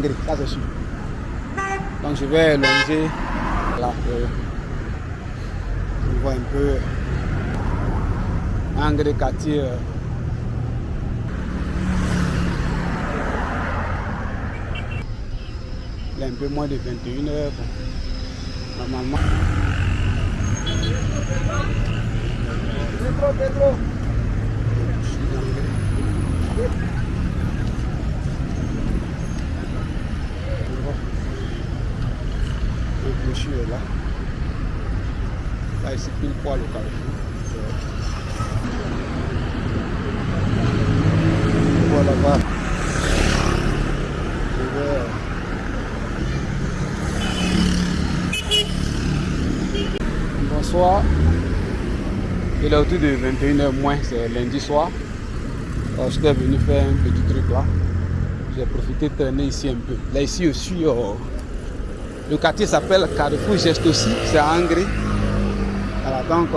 Angri, ça c'est sûr. Donc je vais longer là. On voit un peu Angri quartier. Il est un peu moins de 21 heures. Bon. Normalement. Pedro. Le clocher est là. Là ici pile poil au carrefour. Voilà là-bas. Bonsoir. Il est autour de 21h moins, c'est lundi soir. Alors, je suis venu faire un petit truc là. J'ai profité de traîner ici un peu. Là ici aussi, le quartier s'appelle Carrefour Gestosi, c'est à Angri. Voilà, donc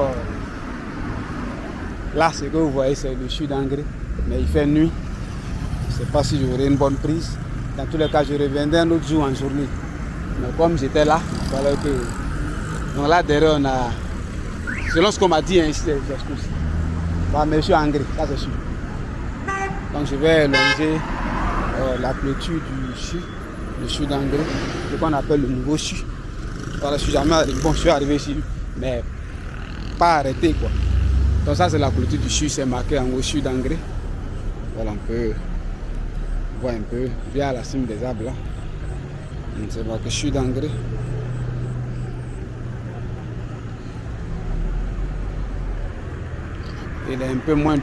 là ce que vous voyez c'est le sud d'Angri. Mais il fait nuit. Je ne sais pas si j'aurai une bonne prise. Dans tous les cas, je reviendrai un autre jour en journée. Mais comme j'étais là, il fallait que... Donc là derrière on a... Selon ce qu'on m'a dit, c'est Gestosi. Bah, mais je suis Angri, ça c'est sûr. Donc je vais longer la clôture du CHU, le CHU d'Angri, ce qu'on appelle le nouveau CHU. Voilà, je suis jamais arrivé. Bon, je suis arrivé ici, mais pas arrêté quoi. Donc ça c'est la clôture du CHU, c'est marqué en haut CHU d'Angri. Voilà, on peut voir un peu via la cime des arbres là. C'est marqué CHU d'Angri. Il est un peu moins de...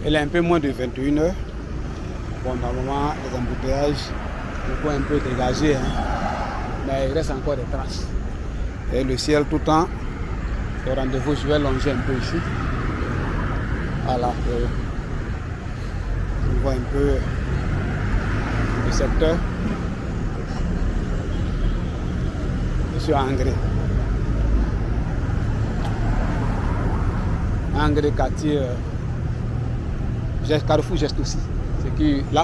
Il est un peu moins de 21 heures. Bon, normalement, les embouteillages vont un peu dégager, hein. Mais il reste encore des traces. Et le ciel tout le temps. Le rendez-vous, je vais longer un peu ici. Voilà. On voit un peu le secteur. Je suis à Angri. Angri quartier. Carrefour Gestosi. C'est que là,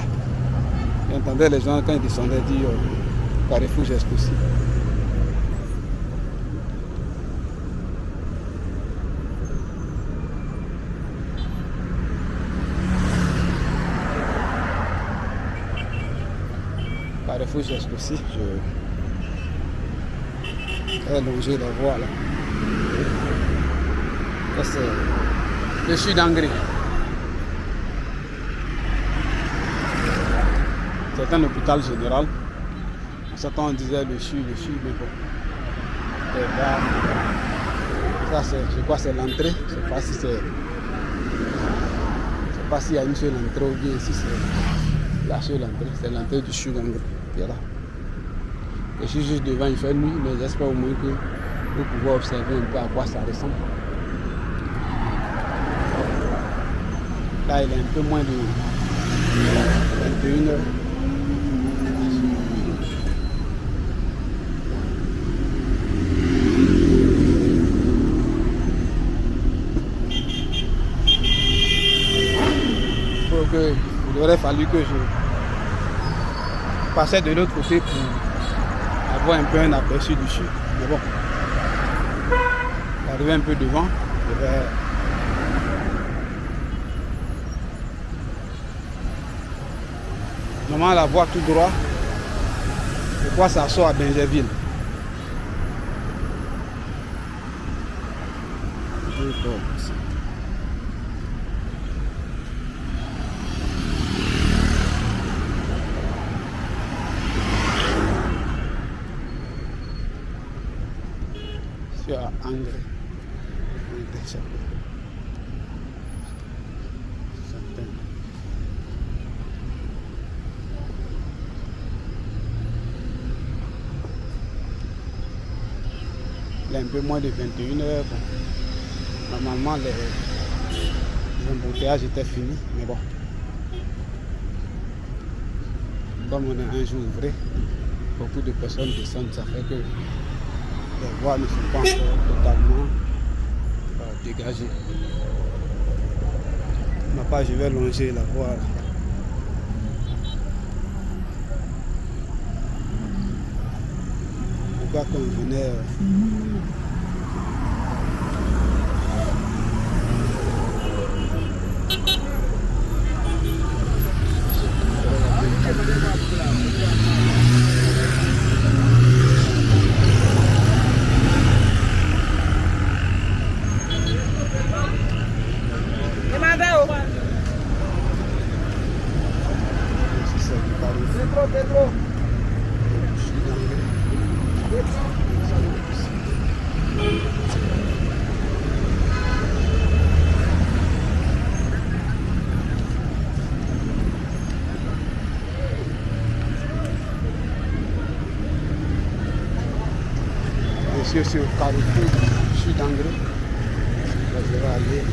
j'entendais les gens quand ils descendaient dire Carrefour Gestosi. Carrefour Gestosi, je vais longer la voie là. Ça c'est le sud d'Angri. C'est un hôpital général. Certains on disait le CHU, mais bon. Et là, ça c'est, je crois c'est l'entrée. Je ne sais pas si c'est... Je ne sais pas s'il y a une seule entrée ou bien si c'est la seule entrée. C'est l'entrée du CHU d'Angri. Voilà. Je suis juste devant, il fait nuit, mais j'espère au moins que vous pouvez observer un peu à quoi ça ressemble. Là, il est un peu moins de 21 heures. Il aurait fallu que je passais de l'autre côté pour avoir un peu un aperçu du CHU. Mais bon, j'arrive un peu devant. Je vais... Normalement, la voie tout droit, je crois que ça sort à Benjerville. Sur Angri. Il est un peu moins de 21 heures. Bon. Normalement, les embouteillages étaient finis, mais bon. comme on est un jour ouvré, beaucoup de personnes descendent, ça fait que les voies ne sont pas encore totalement dégagées. Ma part, je vais longer la voie. Pourquoi qu'on venait sur le carrefour du Sud d'Angré. Je vais aller.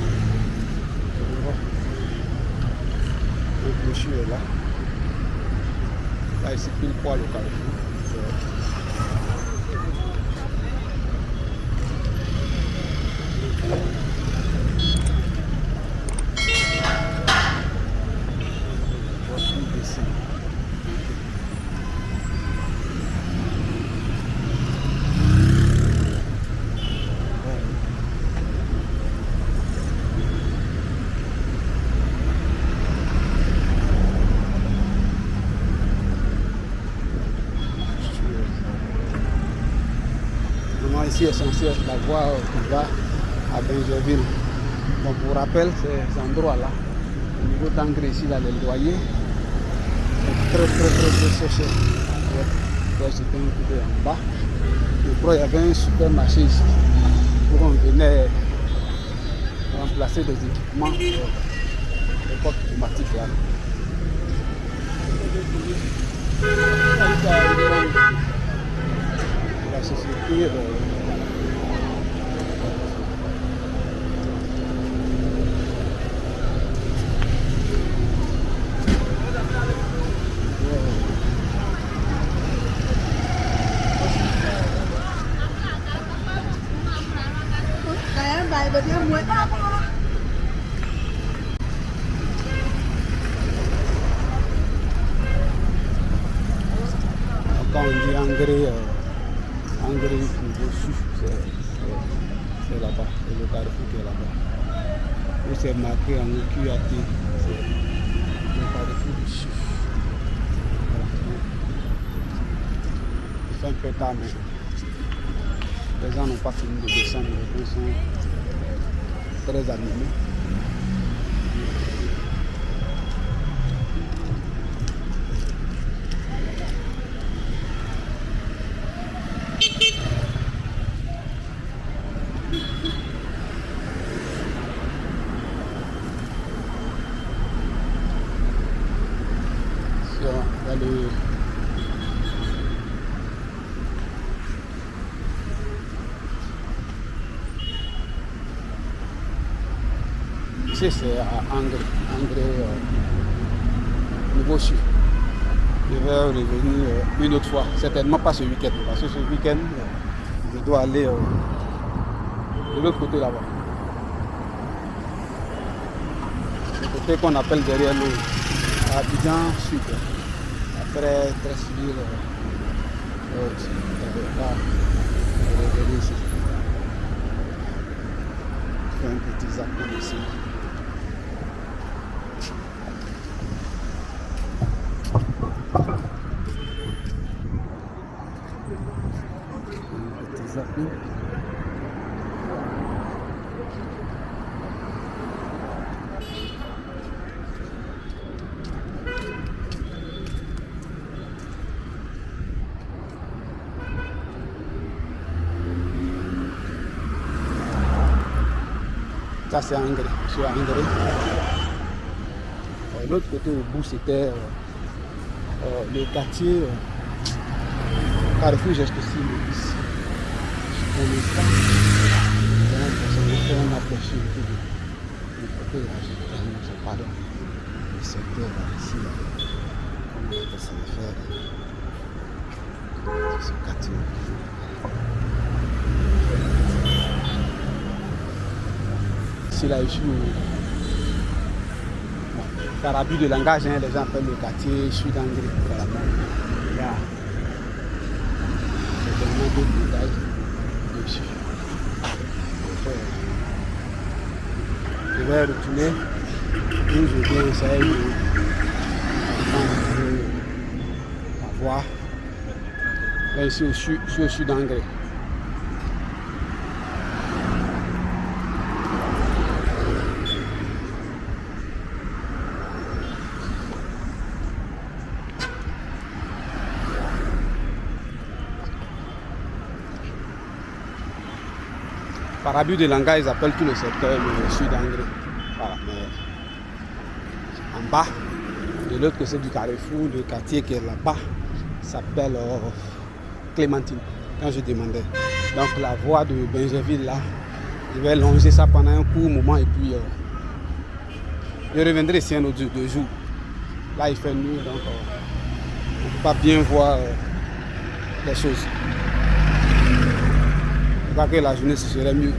Le monsieur est là. Là, ici, pile poil le carrefour. Ici est censé être la voie qui va à Benjerville. Donc pour rappel, ces endroits-là, au niveau d'Angré ici, là, les loyers sont très cher. J'étais un peu en bas. Il y avait un supermarché ici où on venait remplacer des équipements d'époque automatique là. La société quand on dit Angré niveau sud, c'est là-bas, c'est le carrefour qui est là-bas. Où c'est marqué en QAT, c'est le carrefour du sud. Il fait un peu tard, mais les gens n'ont pas fini de descendre, les gens sont très animés. Ici c'est à Angré niveau sud. Je vais revenir une autre fois, certainement pas ce week-end, parce que ce week-end, je dois aller de l'autre côté là-bas. Le côté qu'on appelle derrière l'eau, à Abidjan Sud. Après Tresville, ici. Je fais un petit zapping ici. Un petit zapping. Ça c'est Angré, sur Angré. L'autre côté au bout c'était le quartier Carrefour Gestion ici. Pour l'instant, on fait un aperçu du côté de la pardon, le secteur ici. Ça va faire ce quartier. Ici, là, je suis par abus de langage, hein, les gens appellent le quartier Sud Angré. Voilà. Il y a vraiment d'autres détails dessus. Je vais retourner où je viens essayer de voir. Là, ici, je suis au Sud Angré. Par abus de langage, ils appellent tout le secteur le Sud Angré. Voilà, mais en bas, de l'autre côté du Carrefour, le quartier qui est là-bas s'appelle Clémentine. Quand je demandais. Donc la voie de Benjerville là, je vais longer ça pendant un court moment et puis je reviendrai ici un autre 2 jours. Là il fait nuit donc on ne peut pas bien voir les choses. Je crois que la journée ce serait mieux.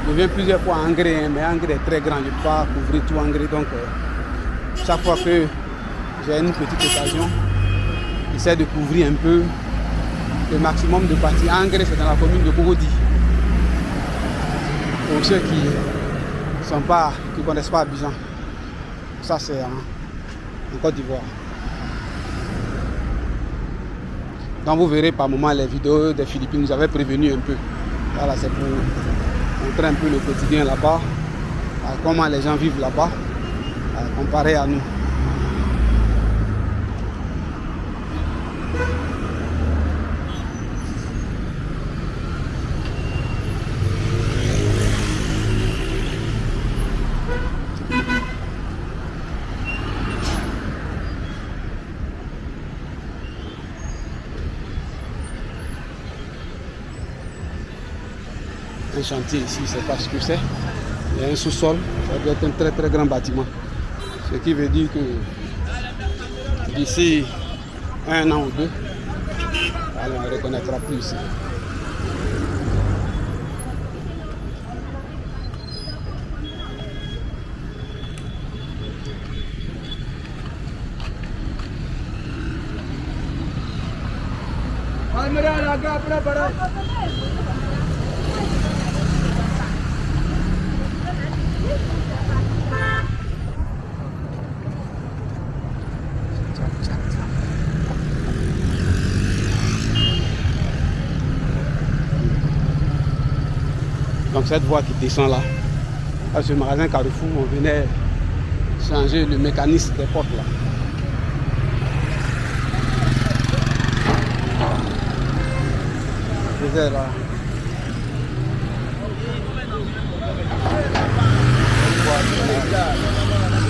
Je viens plusieurs fois à Angré, mais Angré est très grand, je ne peux pas couvrir tout Angré. Donc chaque fois que j'ai une petite occasion, j'essaie de couvrir un peu le maximum de parties. Angré, c'est dans la commune de Cocody. Pour ceux qui ne connaissent pas Abidjan. Ça c'est en Côte d'Ivoire. Donc vous verrez par moment les vidéos des Philippines, nous avaient prévenu un peu. Voilà, c'est pour montrer un peu le quotidien là-bas, comment les gens vivent là-bas, comparé à nous. Un chantier ici, je ne sais pas ce que c'est. Il y a un sous-sol, ça doit être un très très grand bâtiment. Ce qui veut dire que d'ici 1 an ou 2, on ne reconnaîtra plus ici. Donc cette voie qui descend là, à ce magasin Carrefour, on venait changer le mécanisme des portes là. Je faisais là.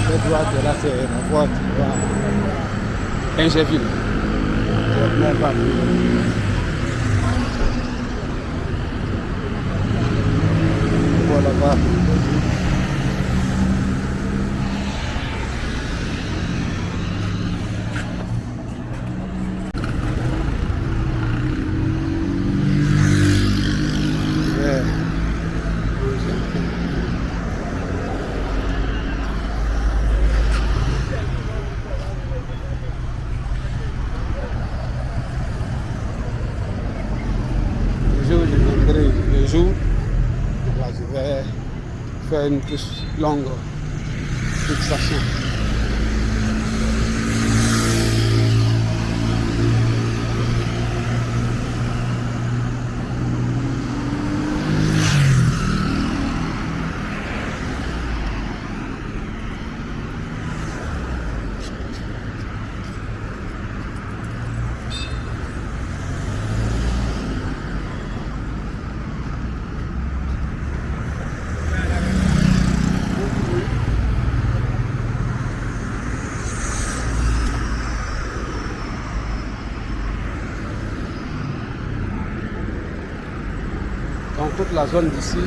Cette voie là, c'est la voie qui va à Benjerville. Là-bas. Le jour, là, je vais faire une plus longue fixation. toute la zone d'ici,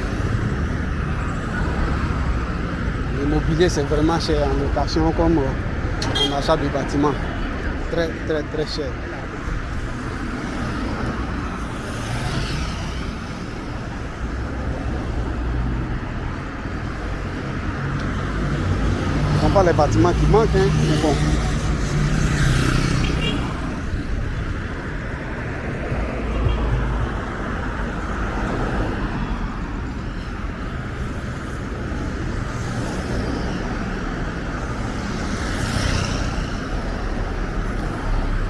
l'immobilier c'est vraiment cher en location comme en achat de bâtiments. Très très très cher. Ce ne sont pas les bâtiments qui manquent, hein, mais bon.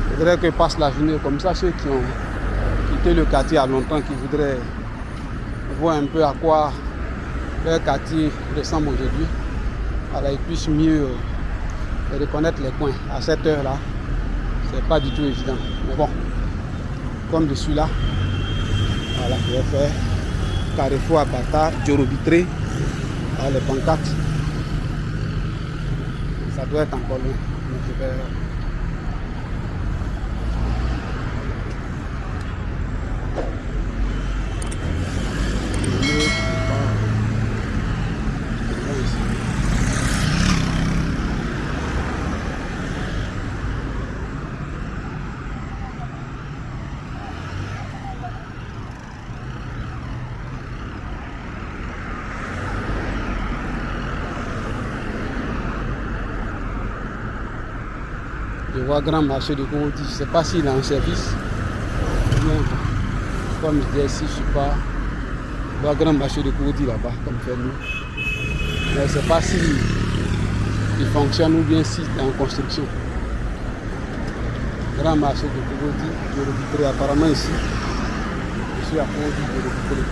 Il faudrait que passe la journée comme ça, ceux qui ont quitté le quartier à longtemps, qui voudraient voir un peu à quoi leur quartier ressemble aujourd'hui. Alors ils puissent mieux reconnaître les coins. À cette heure-là, c'est pas du tout évident. Mais bon, comme je suis là, voilà, je vais faire Carrefour à Bata, Djorobitré, les pancartes. Ça doit être encore loin. Donc je vais... Je vois Grand Marché de Cogodi, je ne sais pas s'il est en service. Mais comme je dis ici, je ne suis pas. Je vois Grand Marché de Cogodi là-bas, comme fait nous. Mais je ne sais pas si il fonctionne ou bien s'il est en construction. Grand Marché de Cogodi, je le vitré apparemment ici. Je suis à Cogodi, je le vitré.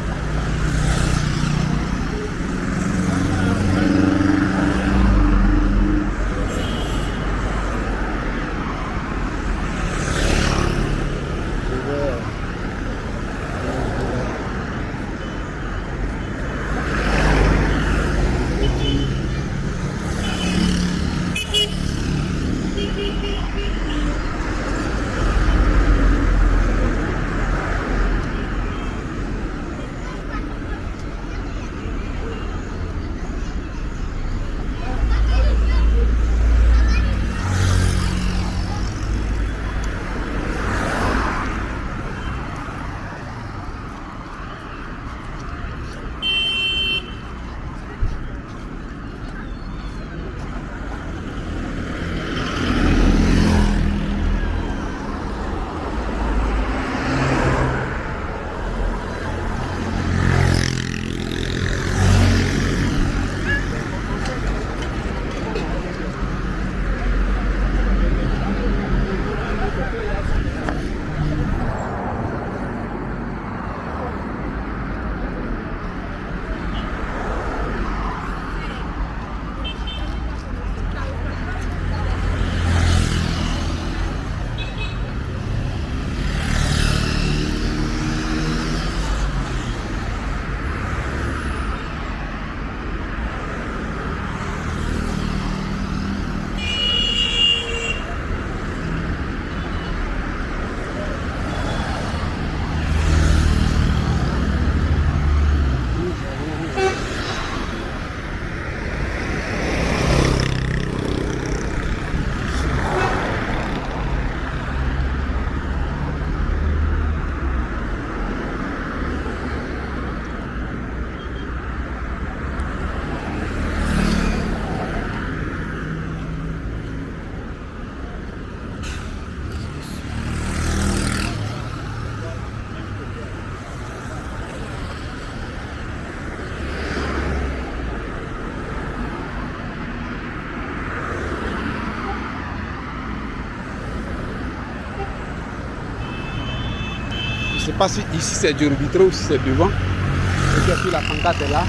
Je ne sais pas si ici c'est Djorobitré ou si c'est devant. Et puis la pancarte est là.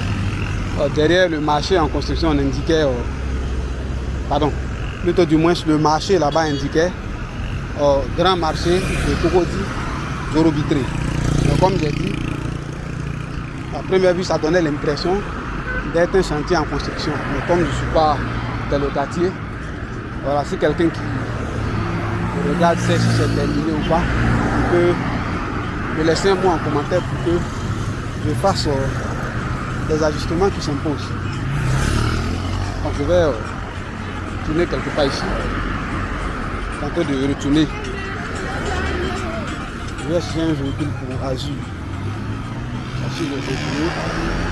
Derrière le marché en construction, on indiquait, pardon, plutôt du moins le marché là-bas indiquait grand marché de Cogodi, Djorobitré. Donc comme j'ai dit, à première vue ça donnait l'impression d'être un chantier en construction. Mais comme je ne suis pas dans le quartier, voilà, si quelqu'un qui regarde sait si c'est terminé ou pas, il peut me laisser un mot en commentaire pour que je fasse des ajustements qui s'imposent. Donc je vais tourner quelque part ici, tenter de retourner. Je vais chercher un véhicule pour Azur. Azur, je vais retourner.